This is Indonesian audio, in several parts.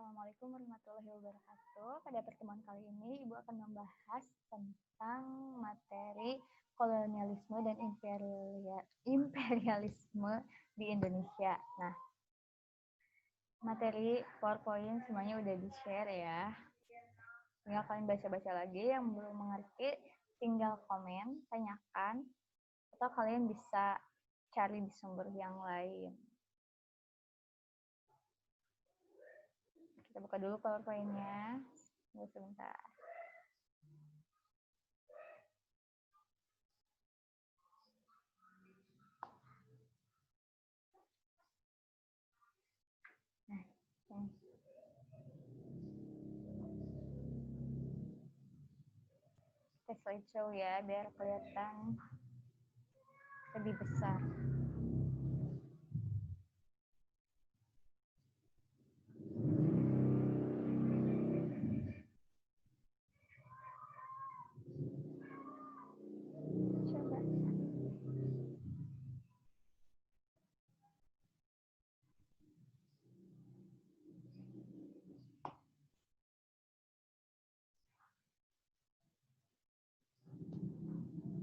Assalamualaikum warahmatullahi wabarakatuh. Pada pertemuan kali ini, Ibu akan membahas tentang materi kolonialisme dan imperialisme di Indonesia. Nah, materi PowerPoint semuanya udah di-share ya. Tinggal kalian baca-baca lagi, yang belum mengerti tinggal komen, tanyakan, atau kalian bisa cari di sumber yang lain. Kita buka dulu PowerPoint-nya. Tunggu sebentar. Nah, kita slideshow ya, biar kelihatan lebih besar. Coba.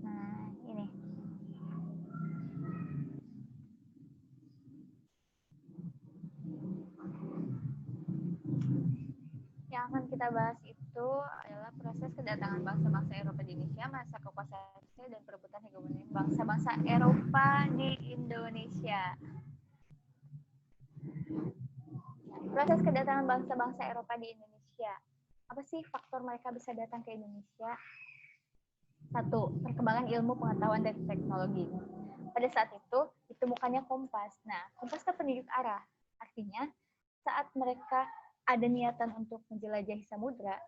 Nah, ini. Yang akan kita bahas itu adalah proses kedatangan bangsa-bangsa Eropa di Indonesia, masa kekuasaan dan perebutan hegemoni bangsa-bangsa Eropa di Indonesia. Proses kedatangan bangsa-bangsa Eropa di Indonesia. Apa sih faktor mereka bisa datang ke Indonesia? 1. Perkembangan ilmu pengetahuan dan teknologi. Pada saat itu, ditemukannya kompas. Nah, kompas itu penunjuk arah. Artinya, saat mereka ada niatan untuk menjelajahi samudra,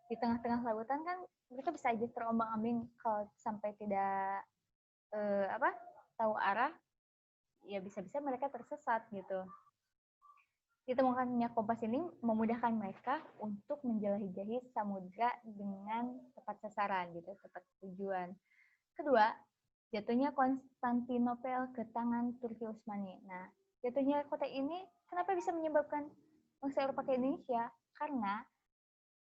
di tengah-tengah lautan kan mereka bisa aja terombang-ambing kalau sampai tidak tahu arah, ya bisa-bisa mereka tersesat gitu. Ditemukannya kompas ini memudahkan mereka untuk menjelajahi samudra dengan tepat sasaran gitu, tepat tujuan. Kedua, jatuhnya Konstantinopel ke tangan Turki Utsmani. Nah, jatuhnya kota ini kenapa bisa menyebabkan bangsa Eropa ke Indonesia? Karena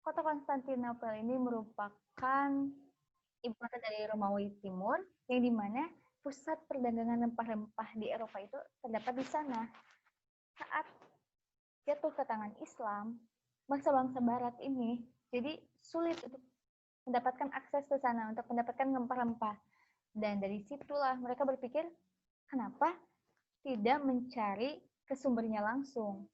kota Konstantinopel ini merupakan ibu kota dari Romawi Timur, yang dimana pusat perdagangan rempah-rempah di Eropa itu terdapat di sana. Saat jatuh ke tangan Islam, bangsa-bangsa Barat ini jadi sulit untuk mendapatkan akses ke sana, untuk mendapatkan rempah-rempah. Dan dari situlah mereka berpikir, kenapa tidak mencari ke sumbernya langsung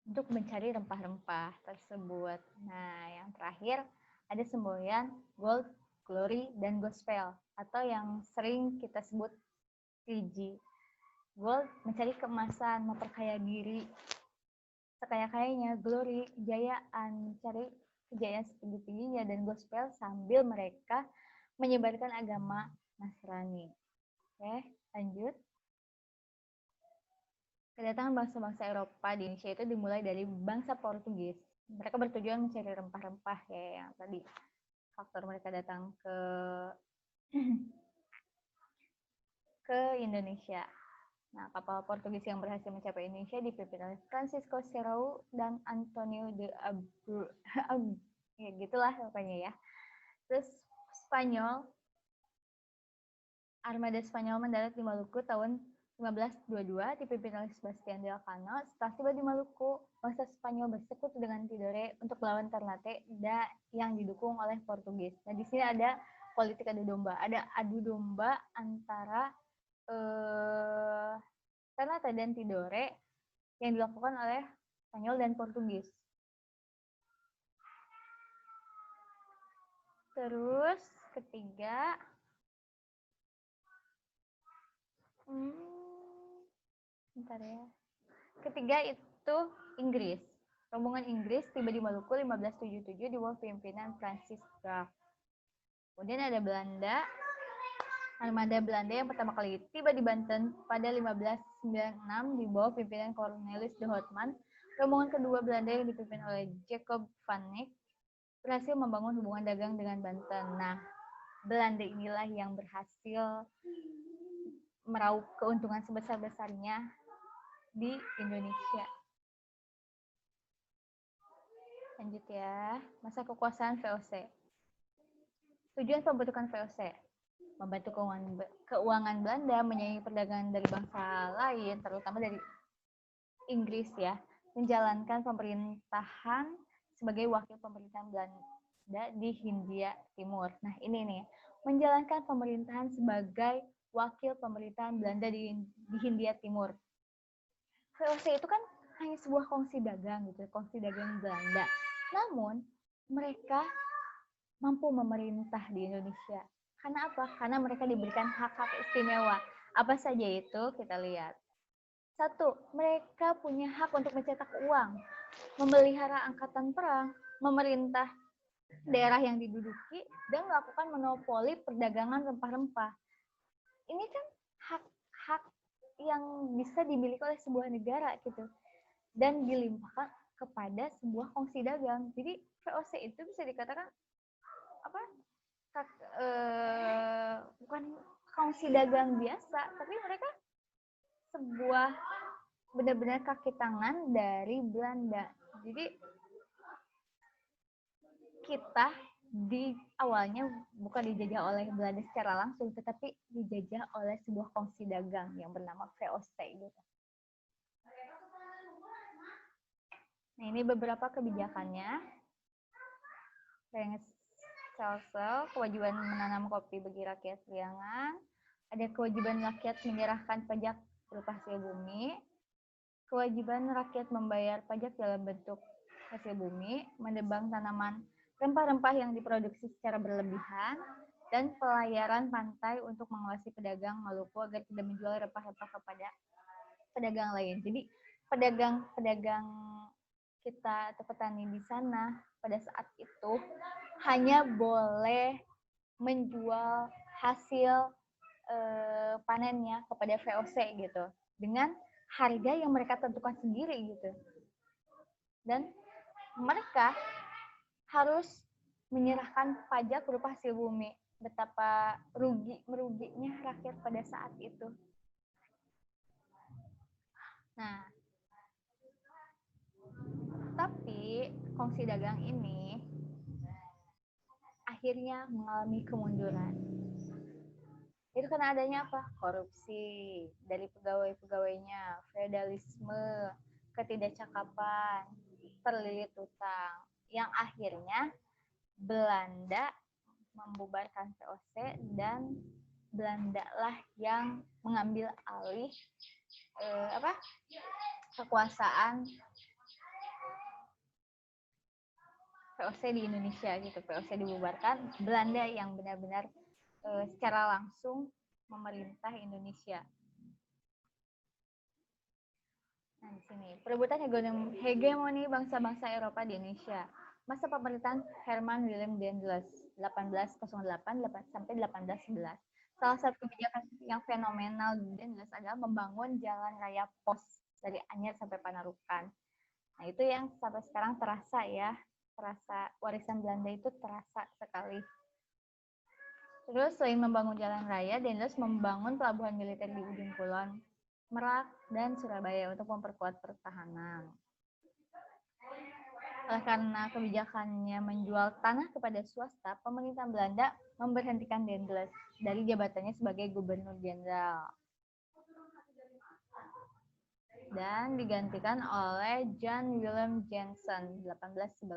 untuk mencari rempah-rempah tersebut. Nah, yang terakhir ada semboyan gold, glory, dan gospel, atau yang sering kita sebut 3G. Gold, mencari keemasan, memperkaya diri, sekaya-kayanya. Glory, kejayaan, mencari kejayaan setinggi-tingginya. Dan gospel, sambil mereka menyebarkan agama Nasrani. Oke, lanjut. Kedatangan bangsa-bangsa Eropa di Indonesia itu dimulai dari bangsa Portugis. Mereka bertujuan mencari rempah-rempah ya, yang tadi faktor mereka datang ke Indonesia. Nah, kapal Portugis yang berhasil mencapai Indonesia dipimpin oleh Francisco Serrao dan Antonio de Abreu. Ya gitulah pokoknya ya. Terus Spanyol, armada Spanyol mendarat di Maluku tahun 1522 dipimpin oleh Sebastian de Elcano. Setelah tiba di Maluku, bangsa Spanyol bersekutu dengan Tidore untuk melawan Ternate yang didukung oleh Portugis. Nah, di sini ada politik adu domba. Ada adu domba antara Ternate dan Tidore yang dilakukan oleh Spanyol dan Portugis. Terus ketiga, bentar ya. Ketiga itu Inggris. Rombongan Inggris tiba di Maluku 1577 di bawah pimpinan Francis Drake. Kemudian ada Belanda. Armada Belanda yang pertama kali tiba di Banten pada 1596 di bawah pimpinan Cornelis de Houtman. Rombongan kedua Belanda yang dipimpin oleh Jacob van Eyck berhasil membangun hubungan dagang dengan Banten. Nah, Belanda inilah yang berhasil meraup keuntungan sebesar-besarnya di Indonesia. Lanjut ya, masa kekuasaan VOC. Tujuan pembentukan VOC, membantu keuangan Belanda menyaingi perdagangan dari bangsa lain, terutama dari Inggris ya, menjalankan pemerintahan sebagai wakil pemerintahan Belanda di Hindia Timur. Nah ini nih, menjalankan pemerintahan sebagai wakil pemerintahan Belanda di Hindia Timur. VOC itu kan hanya sebuah kongsi dagang gitu, kongsi dagang Belanda. Namun mereka mampu memerintah di Indonesia. Karena apa? Karena mereka diberikan hak-hak istimewa. Apa saja itu? Kita lihat. 1. Mereka punya hak untuk mencetak uang, memelihara angkatan perang, memerintah daerah yang diduduki, dan melakukan monopoli perdagangan rempah-rempah. Ini kan hak-hak yang bisa dimiliki oleh sebuah negara gitu. Dan dilimpahkan kepada sebuah kongsi dagang. Jadi VOC itu bisa dikatakan apa? Bukan kongsi dagang biasa, tapi mereka sebuah benar-benar kaki tangan dari Belanda. Jadi kita di awalnya bukan dijajah oleh Belanda secara langsung, tetapi dijajah oleh sebuah kongsi dagang yang bernama VOC gitu. Nah ini beberapa kebijakannya. Sel-sel, kewajiban menanam kopi bagi rakyat Priangan, ada kewajiban rakyat menyerahkan pajak berupa hasil bumi, kewajiban rakyat membayar pajak dalam bentuk hasil bumi, menebang tanaman rempah-rempah yang diproduksi secara berlebihan, dan pelayaran pantai untuk mengawasi pedagang Maluku agar tidak menjual rempah-rempah kepada pedagang lain. Jadi pedagang-pedagang kita atau petani di sana pada saat itu hanya boleh menjual hasil panennya kepada VOC gitu dengan harga yang mereka tentukan sendiri gitu, dan mereka harus menyerahkan pajak berupa hasil bumi. Betapa meruginya rakyat pada saat itu. Nah, tapi kongsi dagang ini akhirnya mengalami kemunduran. Itu karena adanya apa? Korupsi dari pegawai-pegawainya, feodalisme, ketidakcakapan, terlilit utang, yang akhirnya Belanda membubarkan VOC dan Belanda lah yang mengambil alih kekuasaan VOC di Indonesia gitu. VOC dibubarkan, Belanda yang benar-benar secara langsung memerintah Indonesia. Nah, di sini perebutan hegemoni bangsa-bangsa Eropa di Indonesia. Masa pemerintahan Herman Willem Daendels 1808 sampai 1811. Salah satu kebijakan yang fenomenal Daendels adalah membangun jalan raya pos dari Anyer sampai Panarukan. Nah, itu yang sampai sekarang terasa ya, terasa warisan Belanda itu terasa sekali. Terus selain membangun jalan raya, Daendels membangun pelabuhan militer di ujung kulon, Merak, dan Surabaya untuk memperkuat pertahanan. Oleh karena kebijakannya menjual tanah kepada swasta, pemerintah Belanda memberhentikan Daendels dari jabatannya sebagai gubernur jenderal dan digantikan oleh Jan Willem Jansen 1811.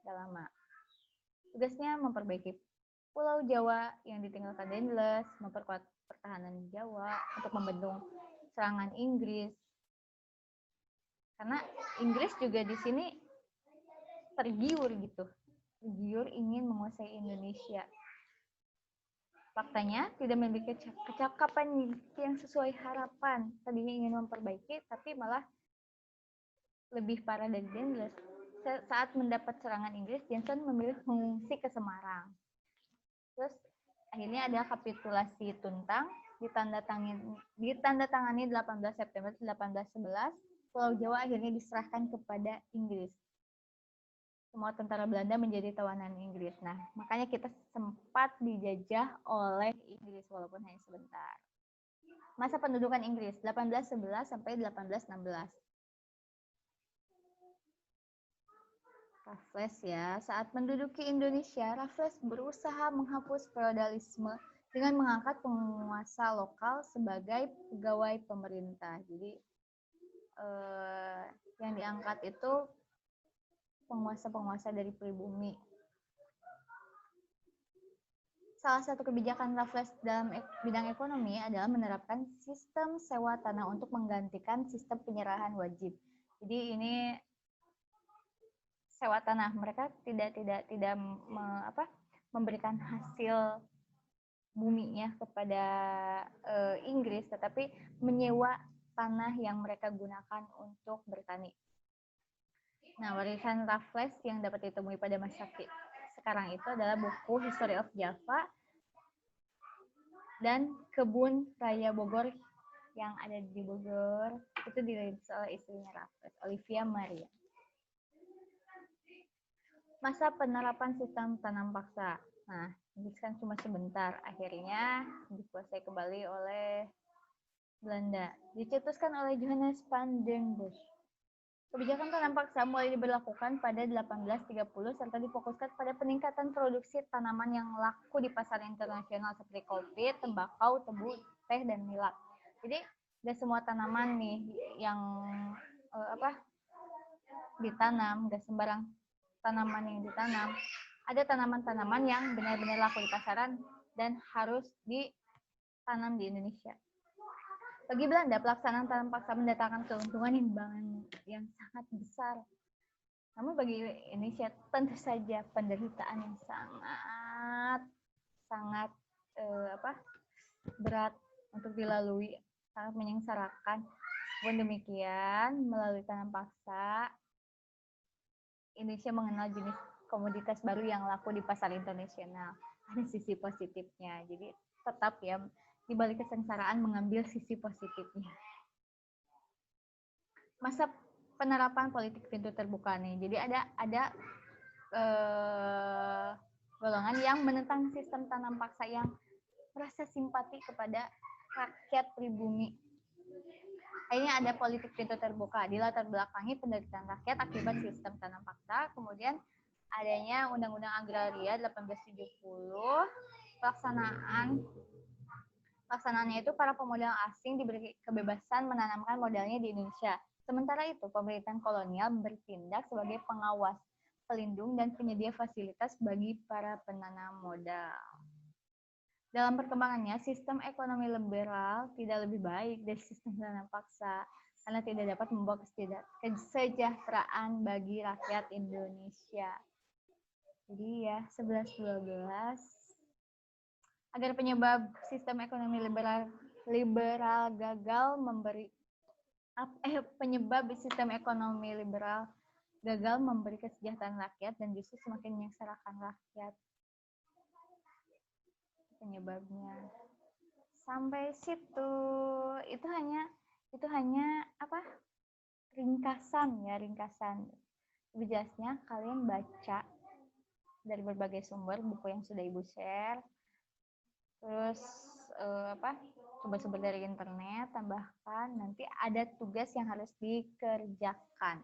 Sudah lama. Tugasnya memperbaiki Pulau Jawa yang ditinggalkan Daendels, memperkuat pertahanan Jawa untuk membendung serangan Inggris. Karena Inggris juga di sini tergiur gitu, tergiur ingin menguasai Indonesia. Faktanya tidak memiliki kecakapan yang sesuai harapan. Tadinya ingin memperbaiki, tapi malah lebih parah dari Daendels. Saat mendapat serangan Inggris, Jansen memilih mengungsi ke Semarang. Terus akhirnya ada kapitulasi Tuntang ditandatangani 18 September 1811. Pulau Jawa akhirnya diserahkan kepada Inggris. Semua tentara Belanda menjadi tawanan Inggris. Nah, makanya kita sempat dijajah oleh Inggris walaupun hanya sebentar. Masa pendudukan Inggris 1811 sampai 1816. Raffles ya, saat menduduki Indonesia, Raffles berusaha menghapus feodalisme dengan mengangkat penguasa lokal sebagai pegawai pemerintah. Jadi yang diangkat itu penguasa-penguasa dari pribumi. Salah satu kebijakan Raffles dalam bidang ekonomi adalah menerapkan sistem sewa tanah untuk menggantikan sistem penyerahan wajib. Jadi ini sewa tanah, mereka tidak memberikan hasil buminya kepada Inggris, tetapi menyewa tanah yang mereka gunakan untuk bertani. Nah, warisan Raffles yang dapat ditemui pada masa sekarang itu adalah buku History of Java dan Kebun Raya Bogor yang ada di Bogor, itu dirilis oleh istrinya Raffles, Olivia Maria. Masa penerapan sistem tanam paksa. Nah, ini kan cuma sebentar. Akhirnya dikuasai kembali oleh Belanda. Dicetuskan oleh Johannes van den Bosch. Kebijakan tanam paksa mulai diberlakukan pada 1830 serta difokuskan pada peningkatan produksi tanaman yang laku di pasar internasional seperti kopi, tembakau, tebu, teh, dan millet. Jadi, tidak semua tanaman nih yang ditanam, tidak sembarang tanaman yang ditanam. Ada tanaman-tanaman yang benar-benar laku di pasaran dan harus ditanam di Indonesia. Bagi Belanda, pelaksanaan tanam paksa mendatangkan keuntungan yang sangat besar. Namun bagi Indonesia tentu saja penderitaan yang sangat berat untuk dilalui, sangat menyengsarakan. Pun demikian, melalui tanam paksa, Indonesia mengenal jenis komoditas baru yang laku di pasar internasional. Ada sisi positifnya. Jadi tetap ya, di balik kesengsaraan mengambil sisi positifnya. Masa penerapan politik pintu terbuka nih. Jadi ada golongan yang menentang sistem tanam paksa yang merasa simpati kepada rakyat pribumi. Akhirnya ada politik pintu terbuka, dilatar belakangi penderitaan rakyat akibat sistem tanam paksa, kemudian adanya Undang-Undang Agraria 1870, pelaksanaannya itu para pemodal asing diberi kebebasan menanamkan modalnya di Indonesia. Sementara itu, pemerintahan kolonial bertindak sebagai pengawas, pelindung, dan penyedia fasilitas bagi para penanam modal. Dalam perkembangannya, sistem ekonomi liberal tidak lebih baik dari sistem tanam paksa karena tidak dapat membawa kesejahteraan bagi rakyat Indonesia. Jadi ya, 11-12 agar penyebab sistem ekonomi liberal gagal memberi kesejahteraan rakyat dan justru semakin menyengsarakan rakyat. Penyebabnya sampai situ itu hanya ringkasan. Lebih jelasnya kalian baca dari berbagai sumber buku yang sudah Ibu share, terus sumber-sumber dari internet, tambahkan nanti ada tugas yang harus dikerjakan.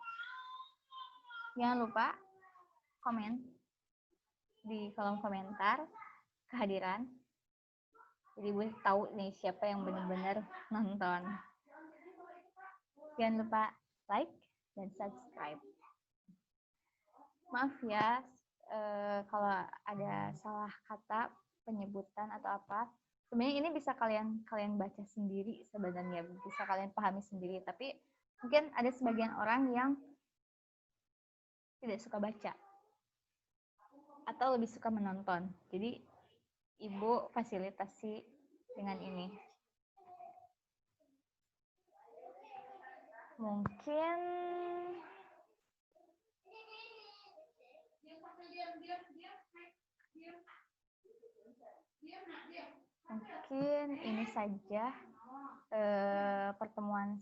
Jangan lupa komen di kolom komentar kehadiran. Jadi gue tahu nih siapa yang benar-benar nonton. Jangan lupa like dan subscribe. Maaf ya kalau ada salah kata, penyebutan atau apa. Sebenarnya ini bisa kalian baca sendiri sebenarnya, bisa kalian pahami sendiri. Tapi mungkin ada sebagian orang yang tidak suka baca atau lebih suka menonton. Jadi Ibu fasilitasi dengan ini. Mungkin ini saja pertemuan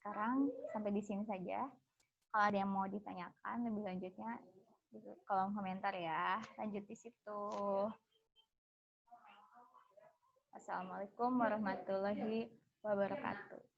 sekarang, sampai di sini saja. Kalau ada yang mau ditanyakan lebih lanjutnya di kolom komentar ya. Lanjut di situ. Assalamualaikum warahmatullahi wabarakatuh.